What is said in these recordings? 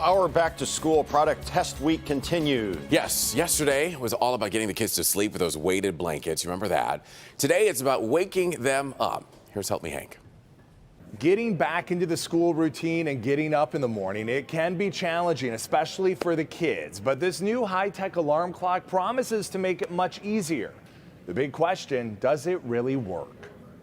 Our back-to-school product test week continues. Yes, yesterday was all about getting the kids to sleep with those weighted blankets. You remember that? Today, it's about waking them up. Here's Help Me Hank. Getting back into the school routine and getting up in the morning, it can be challenging, especially for the kids. But this new high-tech alarm clock promises to make it much easier. The big question, does it really work?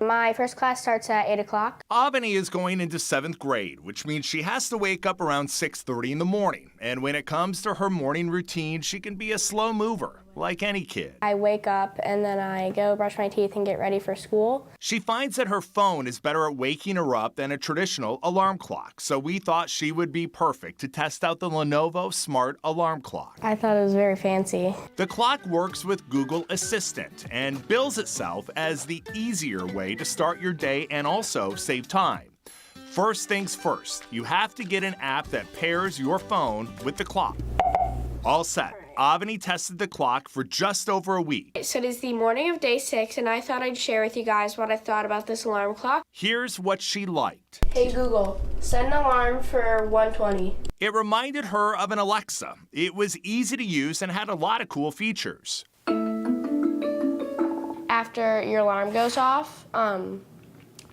My first class starts at 8 o'clock. Avani is going into 7th grade, which means she has to wake up around 6:30 in the morning. And when it comes to her morning routine, she can be a slow mover, like any kid. I wake up and then I go brush my teeth and get ready for school. She finds that her phone is better at waking her up than a traditional alarm clock, so we thought she would be perfect to test out the Lenovo smart alarm clock. I thought it was very fancy. The clock works with Google Assistant and bills itself as the easier way to start your day and also save time. First things first, you have to get an app that pairs your phone with the clock. All set. Avani tested the clock for just over a week. So it is the morning of day 6, and I thought I'd share with you guys what I thought about this alarm clock. Here's what she liked. Hey Google, set an alarm for 1:20. It reminded her of an Alexa. It was easy to use and had a lot of cool features. After your alarm goes off,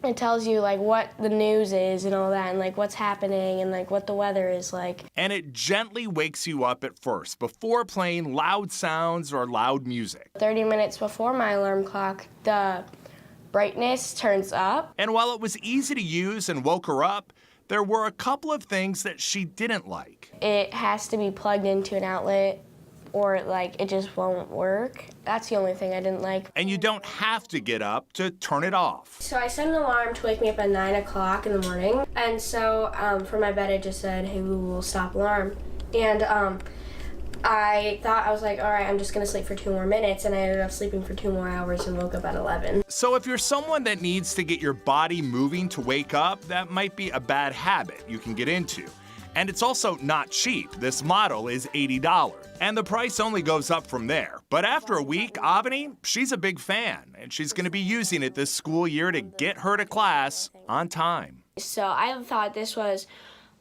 it tells you like what the news is and all that, and like what's happening and like what the weather is like. And it gently wakes you up at first before playing loud sounds or loud music. 30 minutes before my alarm clock, the brightness turns up. And while it was easy to use and woke her up, there were a couple of things that she didn't like. It has to be plugged into an outlet or like it just won't work. That's the only thing I didn't like. And you don't have to get up to turn it off. So I set an alarm to wake me up at 9 o'clock in the morning. And so for my bed, I just said, hey Google, stop alarm. And I thought, I was like, all right, I'm just gonna sleep for 2 more minutes. And I ended up sleeping for 2 more hours and woke up at 11. So if you're someone that needs to get your body moving to wake up, that might be a bad habit you can get into. And it's also not cheap. This model is $80. And the price only goes up from there. But after a week, Avani, she's a big fan. And she's going to be using it this school year to get her to class on time. So I thought this was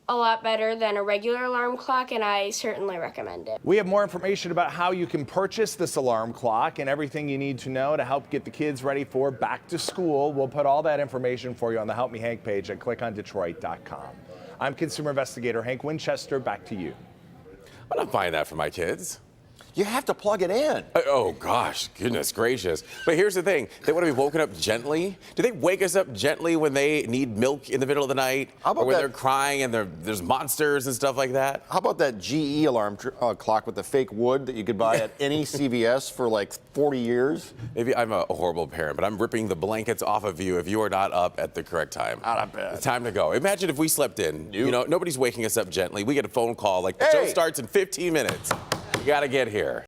a lot better than a regular alarm clock, and I certainly recommend it. We have more information about how you can purchase this alarm clock and everything you need to know to help get the kids ready for back to school. We'll put all that information for you on the Help Me Hank page at clickondetroit.com. I'm consumer investigator Hank Winchester. Back to you. I'm not buying that for my kids. You have to plug it in. Oh, gosh, goodness gracious. But here's the thing. They want to be woken up gently. Do they wake us up gently when they need milk in the middle of the night? How about or when that? they're crying and there's monsters and stuff like that? How about that GE alarm clock with the fake wood that you could buy at any CVS for like 40 years? Maybe I'm a horrible parent, but I'm ripping the blankets off of you if you are not up at the correct time. Not bad. It's time to go. Imagine if we slept in. You know, nobody's waking us up gently. We get a phone call like the Hey! show starts in 15 minutes. You got to get here.